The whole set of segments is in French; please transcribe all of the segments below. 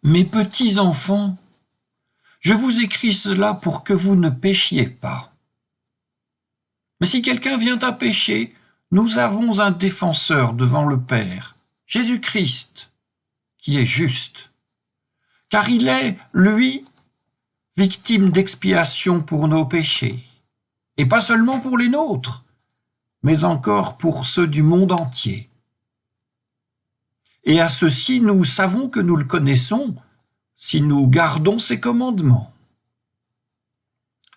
Mes petits enfants, je vous écris cela pour que vous ne péchiez pas. Mais si quelqu'un vient à pécher, nous avons un défenseur devant le Père, Jésus-Christ, qui est juste. Car il est, lui, victime d'expiation pour nos péchés, et pas seulement pour les nôtres, mais encore pour ceux du monde entier. Et à ceci, nous savons que nous le connaissons si nous gardons ses commandements.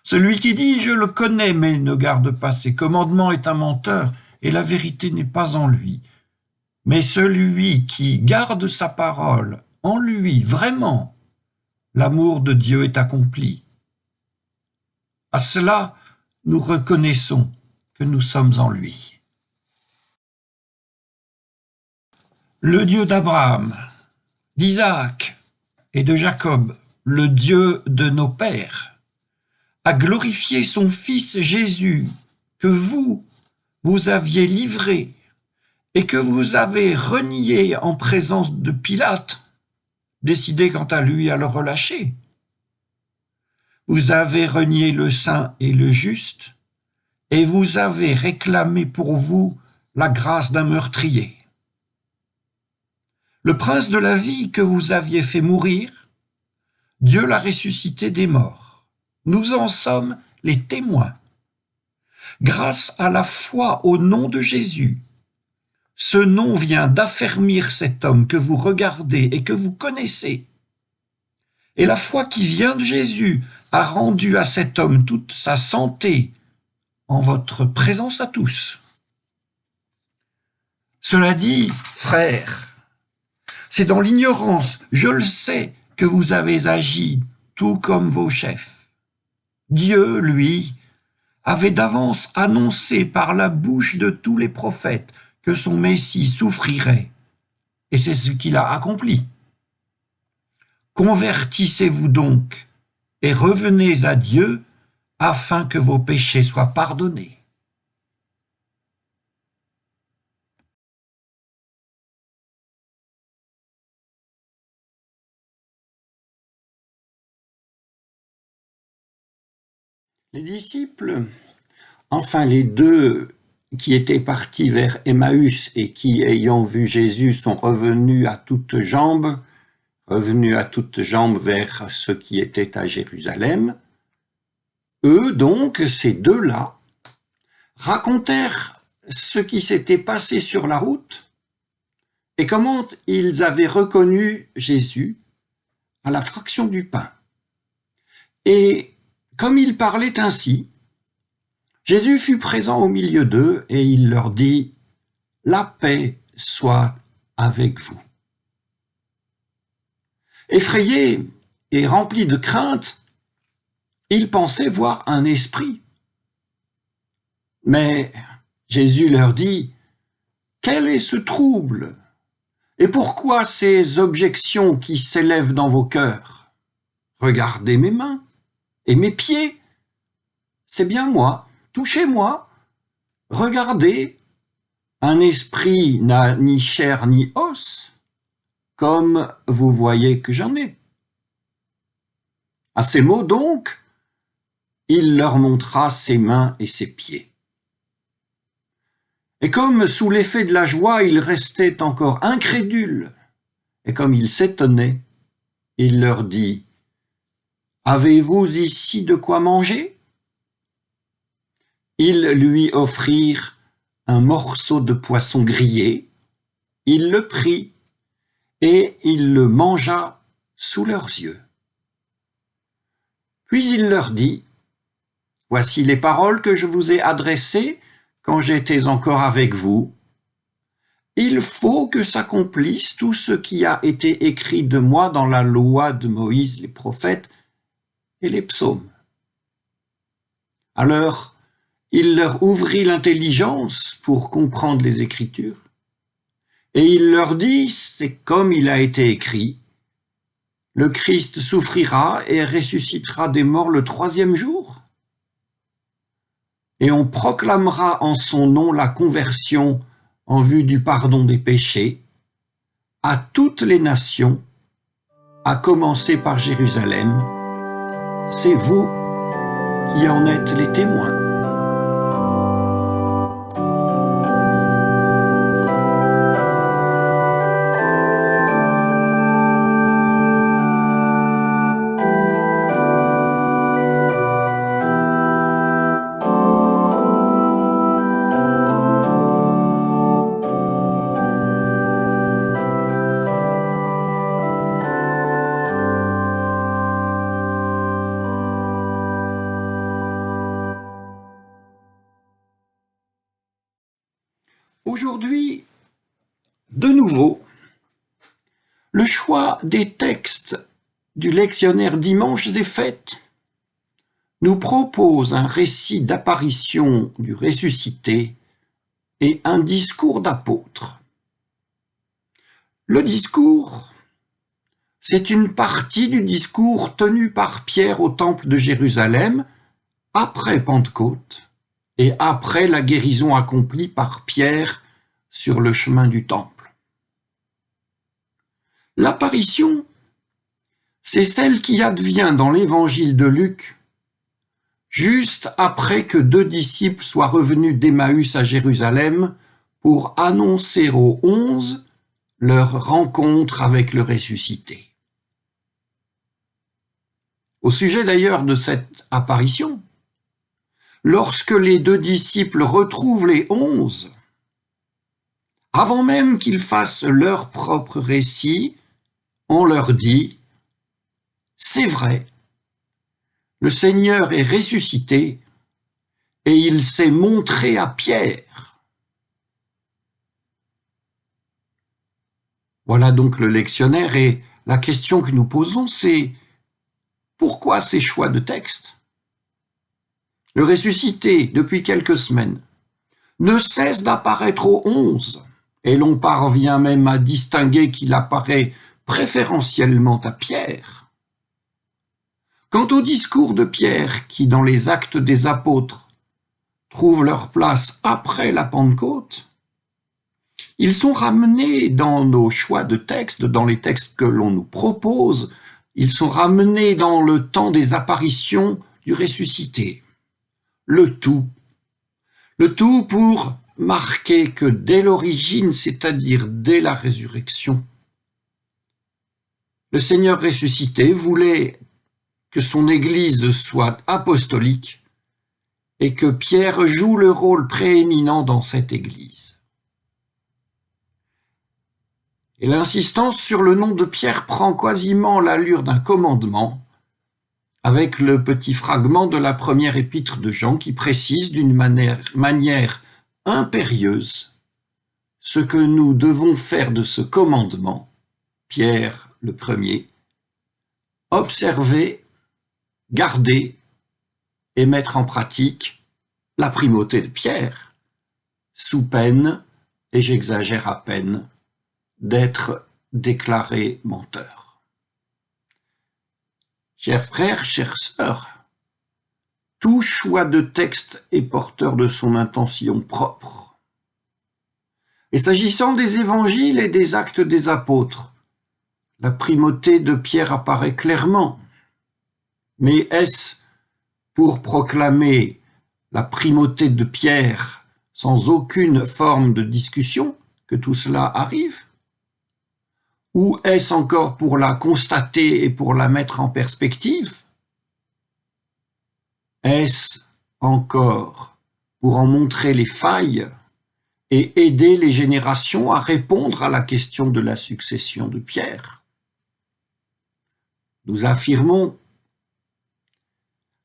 Celui qui dit « je le connais » mais ne garde pas ses commandements est un menteur, et la vérité n'est pas en lui. Mais celui qui garde sa parole, en lui, vraiment, l'amour de Dieu est accompli. À cela, nous reconnaissons que nous sommes en lui. Le Dieu d'Abraham, d'Isaac et de Jacob, le Dieu de nos pères, a glorifié son Fils Jésus, que vous aviez livré et que vous avez renié en présence de Pilate, décidé quant à lui à le relâcher. Vous avez renié le saint et le juste, et vous avez réclamé pour vous la grâce d'un meurtrier. Le prince de la vie que vous aviez fait mourir, Dieu l'a ressuscité des morts. Nous en sommes les témoins. Grâce à la foi au nom de Jésus, ce nom vient d'affermir cet homme que vous regardez et que vous connaissez. Et la foi qui vient de Jésus a rendu à cet homme toute sa santé en votre présence à tous. Cela dit, frères, c'est dans l'ignorance, je le sais, que vous avez agi tout comme vos chefs. Dieu, lui, avait d'avance annoncé par la bouche de tous les prophètes que son Messie souffrirait, et c'est ce qu'il a accompli. Convertissez-vous donc et revenez à Dieu afin que vos péchés soient pardonnés. Les disciples, enfin les deux qui étaient partis vers Emmaüs et qui, ayant vu Jésus, sont revenus à toutes jambes vers ceux qui étaient à Jérusalem, eux donc, ces deux-là, racontèrent ce qui s'était passé sur la route et comment ils avaient reconnu Jésus à la fraction du pain. Et comme ils parlaient ainsi, Jésus fut présent au milieu d'eux et il leur dit « La paix soit avec vous ». Effrayés et remplis de crainte, ils pensaient voir un esprit. Mais Jésus leur dit « Quel est ce trouble? Et pourquoi ces objections qui s'élèvent dans vos cœurs? Regardez mes mains et mes pieds. C'est bien moi, touchez-moi. Regardez, un esprit n'a ni chair ni os, comme vous voyez que j'en ai. » À ces mots donc, il leur montra ses mains et ses pieds. Et comme sous l'effet de la joie, ils restaient encore incrédules, et comme ils s'étonnaient, il leur dit « Avez-vous ici de quoi manger ?» Ils lui offrirent un morceau de poisson grillé, il le prit, et il le mangea sous leurs yeux. Puis il leur dit « Voici les paroles que je vous ai adressées quand j'étais encore avec vous. Il faut que s'accomplisse tout ce qui a été écrit de moi dans la loi de Moïse, les prophètes et les psaumes. » Alors, il leur ouvrit l'intelligence pour comprendre les Écritures, et il leur dit, c'est comme il a été écrit, « Le Christ souffrira et ressuscitera des morts le 3e jour, et on proclamera en son nom la conversion en vue du pardon des péchés à toutes les nations, à commencer par Jérusalem. C'est vous qui en êtes les témoins. Aujourd'hui, de nouveau, le choix des textes du lectionnaire Dimanches et Fêtes nous propose un récit d'apparition du ressuscité et un discours d'apôtre. Le discours, c'est une partie du discours tenu par Pierre au temple de Jérusalem après Pentecôte et après la guérison accomplie par Pierre sur le chemin du temple. L'apparition, c'est celle qui advient dans l'évangile de Luc, juste après que 2 disciples soient revenus d'Emmaüs à Jérusalem pour annoncer aux 11 leur rencontre avec le ressuscité. Au sujet d'ailleurs de cette apparition, lorsque les 2 disciples retrouvent les 11, avant même qu'ils fassent leur propre récit, on leur dit « C'est vrai, le Seigneur est ressuscité et il s'est montré à Pierre. » Voilà donc le lectionnaire, et la question que nous posons, c'est pourquoi ces choix de texte? Le ressuscité, depuis quelques semaines, ne cesse d'apparaître aux 11, et l'on parvient même à distinguer qu'il apparaît préférentiellement à Pierre. Quant au discours de Pierre, qui dans les Actes des Apôtres trouvent leur place après la Pentecôte, ils sont ramenés dans nos choix de textes, dans les textes que l'on nous propose, ils sont ramenés dans le temps des apparitions du ressuscité. Le tout pour marquer que dès l'origine, c'est-à-dire dès la résurrection, le Seigneur ressuscité voulait que son Église soit apostolique et que Pierre joue le rôle prééminent dans cette Église. Et l'insistance sur le nom de Pierre prend quasiment l'allure d'un commandement, avec le petit fragment de la première épître de Jean qui précise d'une manière impérieuse ce que nous devons faire de ce commandement, Pierre le premier, observer, garder et mettre en pratique la primauté de Pierre, sous peine, et j'exagère à peine, d'être déclaré menteur. Chers frères, chères sœurs, tout choix de texte est porteur de son intention propre. Et s'agissant des évangiles et des actes des apôtres, la primauté de Pierre apparaît clairement. Mais est-ce pour proclamer la primauté de Pierre sans aucune forme de discussion que tout cela arrive? Ou est-ce encore pour la constater et pour la mettre en perspective? Est-ce encore pour en montrer les failles et aider les générations à répondre à la question de la succession de Pierre? Nous affirmons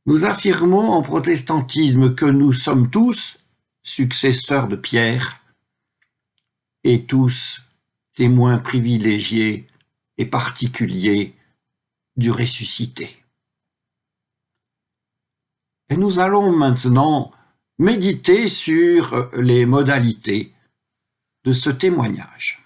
en protestantisme que nous sommes tous successeurs de Pierre et tous témoins privilégiés et particuliers du ressuscité. Et nous allons maintenant méditer sur les modalités de ce témoignage.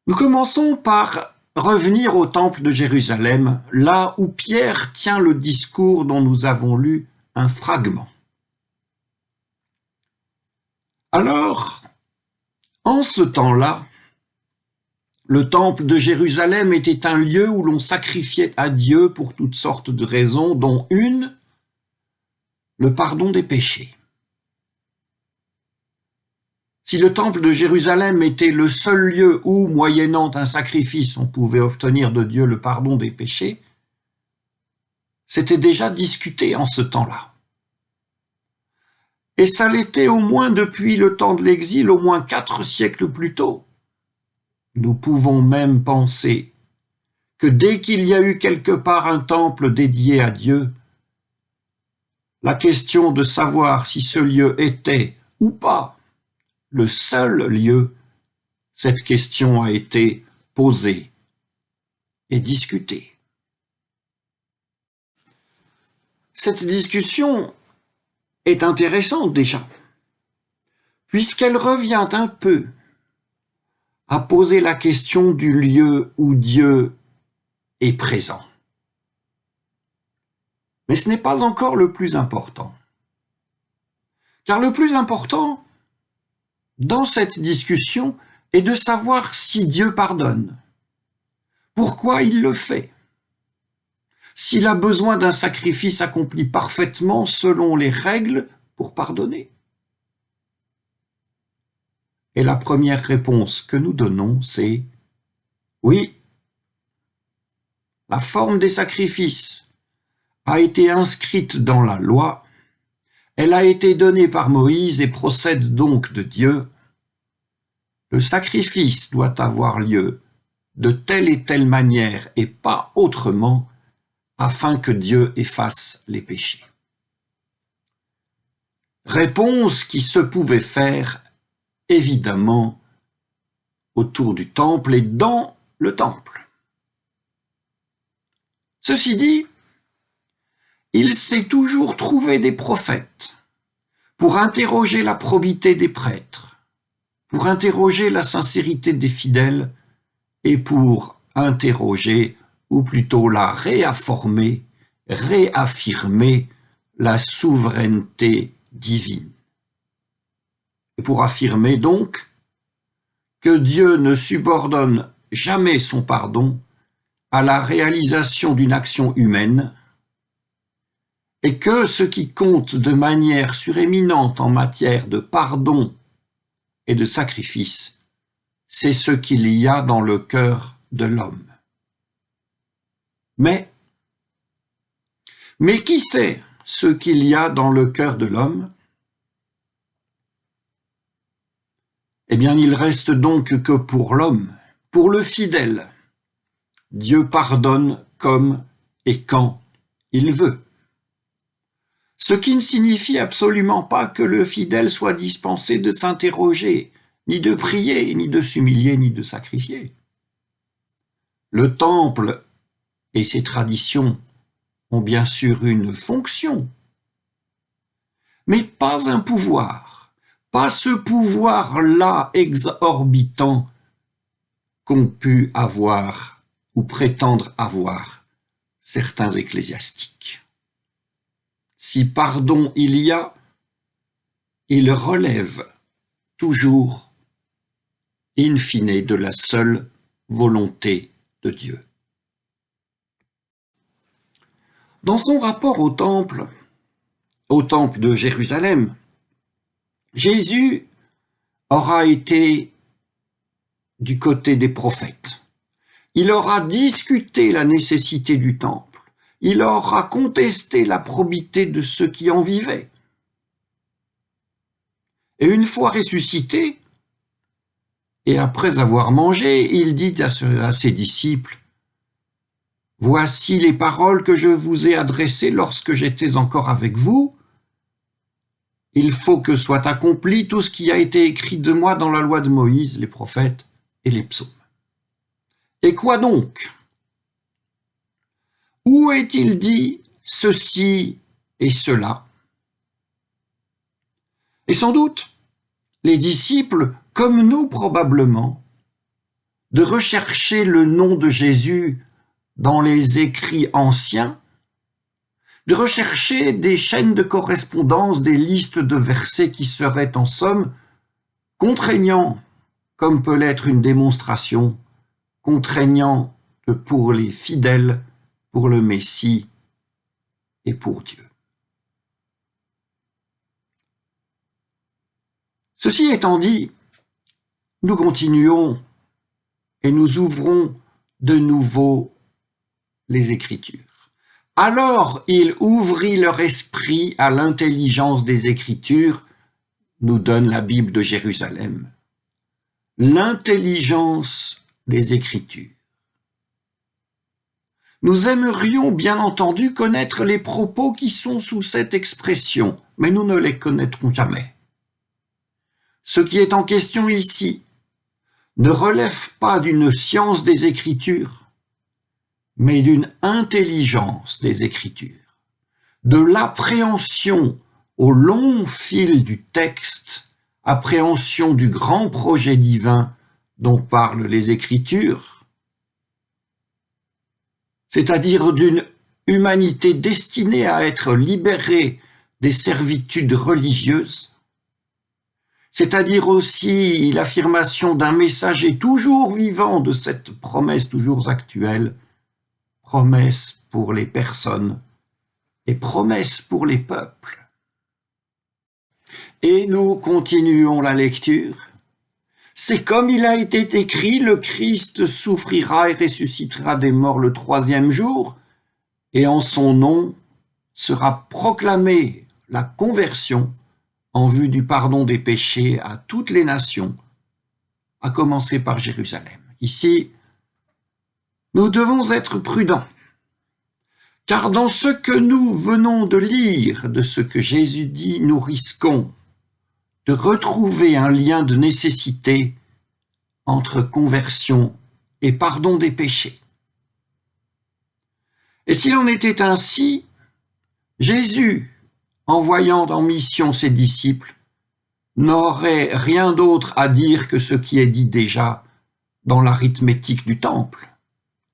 Nous commençons par revenir au temple de Jérusalem, là où Pierre tient le discours dont nous avons lu un fragment. Alors, en ce temps-là, Le temple de Jérusalem était un lieu où l'on sacrifiait à Dieu pour toutes sortes de raisons, dont une, le pardon des péchés. Si le temple de Jérusalem était le seul lieu où, moyennant un sacrifice, on pouvait obtenir de Dieu le pardon des péchés, c'était déjà discuté en ce temps-là. Et ça l'était au moins depuis le temps de l'exil, au moins 4 siècles plus tôt. Nous pouvons même penser que dès qu'il y a eu quelque part un temple dédié à Dieu, la question de savoir si ce lieu était ou pas le seul lieu, cette question a été posée et discutée. Cette discussion est intéressante déjà, puisqu'elle revient un peu à poser la question du lieu où Dieu est présent. Mais ce n'est pas encore le plus important. Car le plus important, dans cette discussion, est de savoir si Dieu pardonne, pourquoi il le fait, s'il a besoin d'un sacrifice accompli parfaitement selon les règles pour pardonner. Et la première réponse que nous donnons, c'est oui. La forme des sacrifices a été inscrite dans la loi, elle a été donnée par Moïse et procède donc de Dieu. Le sacrifice doit avoir lieu de telle et telle manière et pas autrement, afin que Dieu efface les péchés. Réponse qui se pouvait faire, évidemment, autour du temple et dans le temple. Ceci dit, il s'est toujours trouvé des prophètes pour interroger la probité des prêtres, pour interroger la sincérité des fidèles et pour interroger, ou plutôt la réaffirmer la souveraineté divine. Et pour affirmer donc que Dieu ne subordonne jamais son pardon à la réalisation d'une action humaine, et que ce qui compte de manière suréminente en matière de pardon et de sacrifice, c'est ce qu'il y a dans le cœur de l'homme. Mais qui sait ce qu'il y a dans le cœur de l'homme? Eh bien, il reste donc que pour l'homme, pour le fidèle, Dieu pardonne comme et quand il veut. Ce qui ne signifie absolument pas que le fidèle soit dispensé de s'interroger, ni de prier, ni de s'humilier, ni de sacrifier. Le temple et ses traditions ont bien sûr une fonction, mais pas un pouvoir, pas ce pouvoir-là exorbitant qu'ont pu avoir ou prétendre avoir certains ecclésiastiques. Si pardon il y a, il relève toujours, in fine, de la seule volonté de Dieu. Dans son rapport au temple de Jérusalem, Jésus aura été du côté des prophètes. Il aura discuté la nécessité du temple. Il aura contesté la probité de ceux qui en vivaient. Et une fois ressuscité, et après avoir mangé, il dit à ses disciples, « Voici les paroles que je vous ai adressées lorsque j'étais encore avec vous. Il faut que soit accompli tout ce qui a été écrit de moi dans la loi de Moïse, les prophètes et les psaumes. » Et quoi donc? Où est-il dit ceci et cela? Et sans doute, les disciples, comme nous probablement, de rechercher le nom de Jésus dans les écrits anciens, de rechercher des chaînes de correspondance, des listes de versets qui seraient en somme contraignants, comme peut l'être une démonstration contraignant que pour les fidèles, pour le Messie et pour Dieu. Ceci étant dit, nous continuons et nous ouvrons de nouveau les Écritures. Alors il ouvrit leur esprit à l'intelligence des Écritures, nous donne la Bible de Jérusalem. L'intelligence des Écritures. Nous aimerions bien entendu connaître les propos qui sont sous cette expression, mais nous ne les connaîtrons jamais. Ce qui est en question ici ne relève pas d'une science des Écritures, mais d'une intelligence des Écritures, de l'appréhension au long fil du texte, appréhension du grand projet divin dont parlent les Écritures, c'est-à-dire d'une humanité destinée à être libérée des servitudes religieuses, c'est-à-dire aussi l'affirmation d'un messager toujours vivant de cette promesse toujours actuelle, promesse pour les personnes et promesse pour les peuples. Et nous continuons la lecture. C'est comme il a été écrit, le Christ souffrira et ressuscitera des morts le 3e jour, et en son nom sera proclamée la conversion en vue du pardon des péchés à toutes les nations, à commencer par Jérusalem. Ici, nous devons être prudents, car dans ce que nous venons de lire, de ce que Jésus dit, nous risquons de retrouver un lien de nécessité entre conversion et pardon des péchés. Et s'il en était ainsi, Jésus, envoyant en mission ses disciples, n'aurait rien d'autre à dire que ce qui est dit déjà dans l'arithmétique du temple.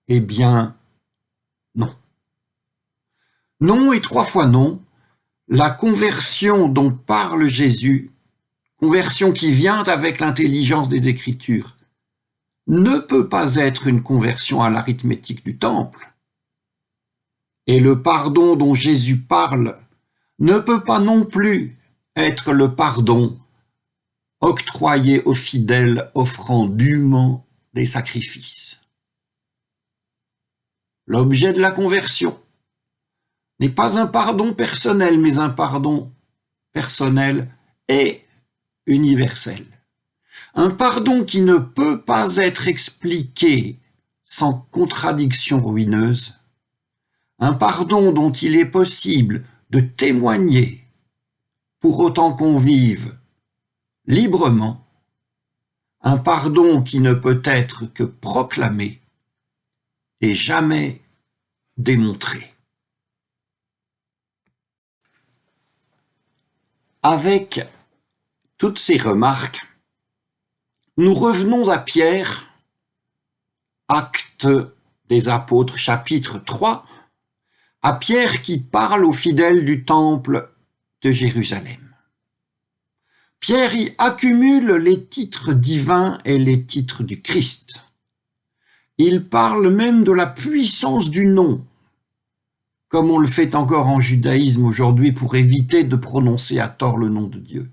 Eh bien, non. Non et 3 fois non, la conversion dont parle Jésus, conversion qui vient avec l'intelligence des Écritures, ne peut pas être une conversion à l'arithmétique du temple. Et le pardon dont Jésus parle ne peut pas non plus être le pardon octroyé aux fidèles offrant dûment des sacrifices. L'objet de la conversion n'est pas un pardon personnel, mais un pardon personnel et universel. Un pardon qui ne peut pas être expliqué sans contradiction ruineuse. Un pardon dont il est possible de témoigner pour autant qu'on vive librement, un pardon qui ne peut être que proclamé et jamais démontré. Avec toutes ces remarques, nous revenons à Pierre, Actes des Apôtres, chapitre 3, à Pierre qui parle aux fidèles du temple de Jérusalem. Pierre y accumule les titres divins et les titres du Christ. Il parle même de la puissance du nom, comme on le fait encore en judaïsme aujourd'hui pour éviter de prononcer à tort le nom de Dieu.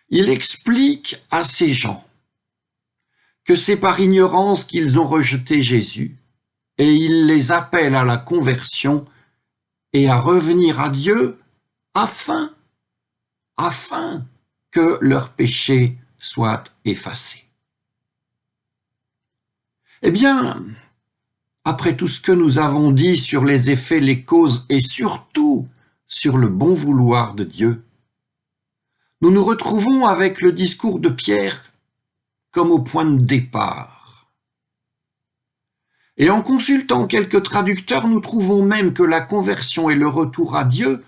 Il explique à ces gens que c'est par ignorance qu'ils ont rejeté Jésus, et il les appelle à la conversion et à revenir à Dieu afin que leurs péchés soient effacés. Eh bien, après tout ce que nous avons dit sur les effets, les causes et surtout sur le bon vouloir de Dieu, nous nous retrouvons avec le discours de Pierre comme au point de départ. Et en consultant quelques traducteurs, nous trouvons même que la conversion et le retour à Dieu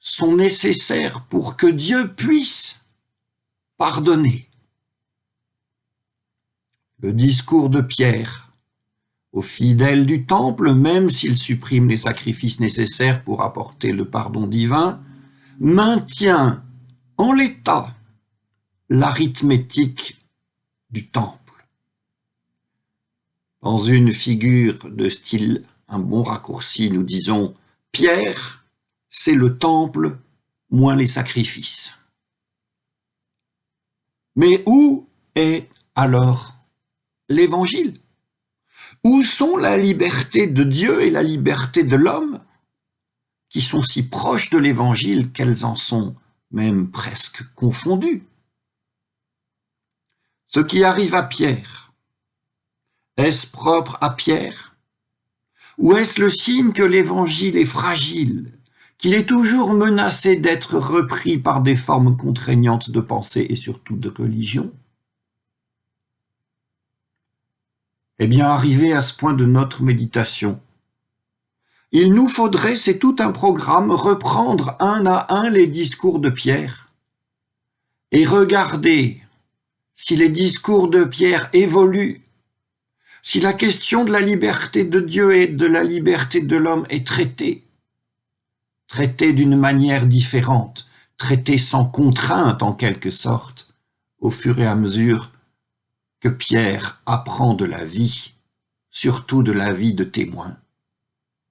sont nécessaires pour que Dieu puisse pardonner. Le discours de Pierre aux fidèles du temple, même s'il supprime les sacrifices nécessaires pour apporter le pardon divin, maintient en l'état l'arithmétique du temple. Dans une figure de style, un bon raccourci, nous disons « Pierre, c'est le temple, moins les sacrifices ». Mais où est alors l'Évangile? Où sont la liberté de Dieu et la liberté de l'homme, qui sont si proches de l'Évangile qu'elles en sont même presque confondues? Ce qui arrive à Pierre, est-ce propre à Pierre? Ou est-ce le signe que l'Évangile est fragile, qu'il est toujours menacé d'être repris par des formes contraignantes de pensée et surtout de religion? Eh bien, arrivé à ce point de notre méditation, il nous faudrait, c'est tout un programme, reprendre un à un les discours de Pierre et regarder si les discours de Pierre évoluent, si la question de la liberté de Dieu et de la liberté de l'homme est traitée d'une manière différente, traitée sans contrainte en quelque sorte, au fur et à mesure que Pierre apprend de la vie, surtout de la vie de témoin.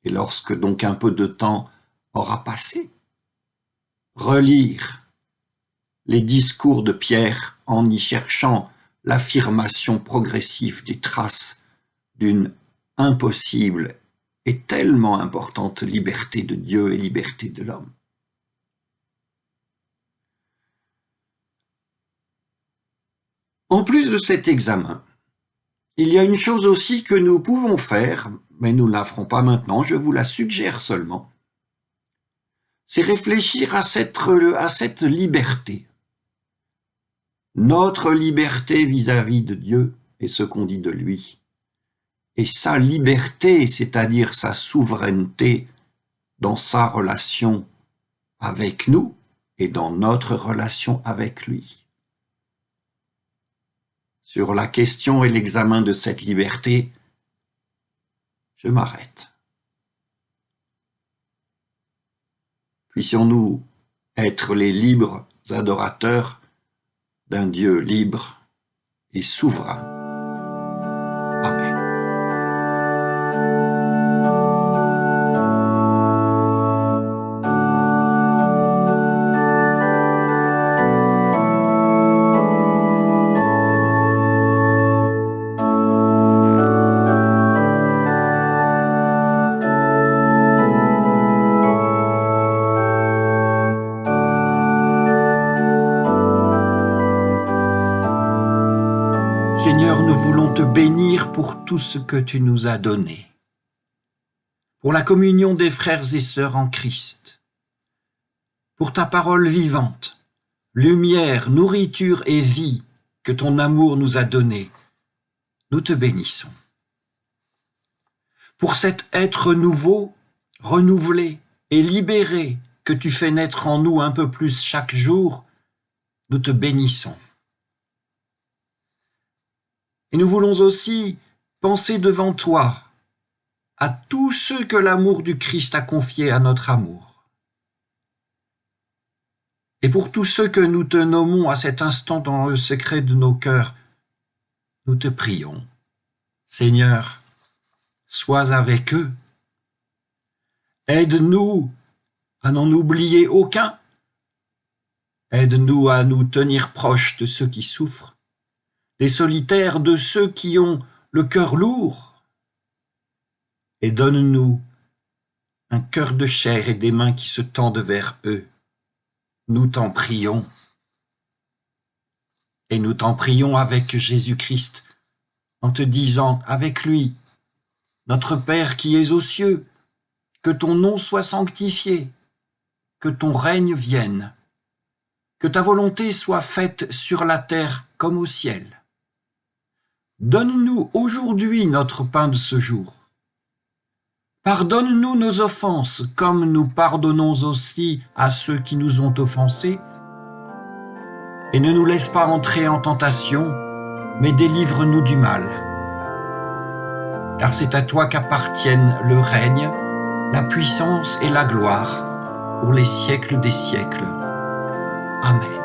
Et lorsque donc un peu de temps aura passé, relire les discours de Pierre en y cherchant l'affirmation progressive des traces d'une impossible et tellement importante liberté de Dieu et liberté de l'homme. En plus de cet examen, il y a une chose aussi que nous pouvons faire, mais nous ne la ferons pas maintenant, je vous la suggère seulement, c'est réfléchir à cette liberté. Notre liberté vis-à-vis de Dieu et ce qu'on dit de lui, et sa liberté, c'est-à-dire sa souveraineté dans sa relation avec nous et dans notre relation avec lui. Sur la question et l'examen de cette liberté, je m'arrête. Puissions-nous être les libres adorateurs d'un Dieu libre et souverain. Amen. Seigneur, nous voulons te bénir pour tout ce que tu nous as donné, pour la communion des frères et sœurs en Christ, pour ta parole vivante, lumière, nourriture et vie que ton amour nous a donnée. Nous te bénissons. Pour cet être nouveau, renouvelé et libéré que tu fais naître en nous un peu plus chaque jour, nous te bénissons. Et nous voulons aussi penser devant toi à tous ceux que l'amour du Christ a confiés à notre amour. Et pour tous ceux que nous te nommons à cet instant dans le secret de nos cœurs, nous te prions. Seigneur, sois avec eux. Aide-nous à n'en oublier aucun. Aide-nous à nous tenir proches de ceux qui souffrent, des solitaires, de ceux qui ont le cœur lourd, et donne-nous un cœur de chair et des mains qui se tendent vers eux. Nous t'en prions. Et nous t'en prions avec Jésus-Christ, en te disant avec lui, notre Père qui es aux cieux, que ton nom soit sanctifié, que ton règne vienne, que ta volonté soit faite sur la terre comme au ciel. Donne-nous aujourd'hui notre pain de ce jour. Pardonne-nous nos offenses, comme nous pardonnons aussi à ceux qui nous ont offensés. Et ne nous laisse pas entrer en tentation, mais délivre-nous du mal. Car c'est à toi qu'appartiennent le règne, la puissance et la gloire, pour les siècles des siècles. Amen.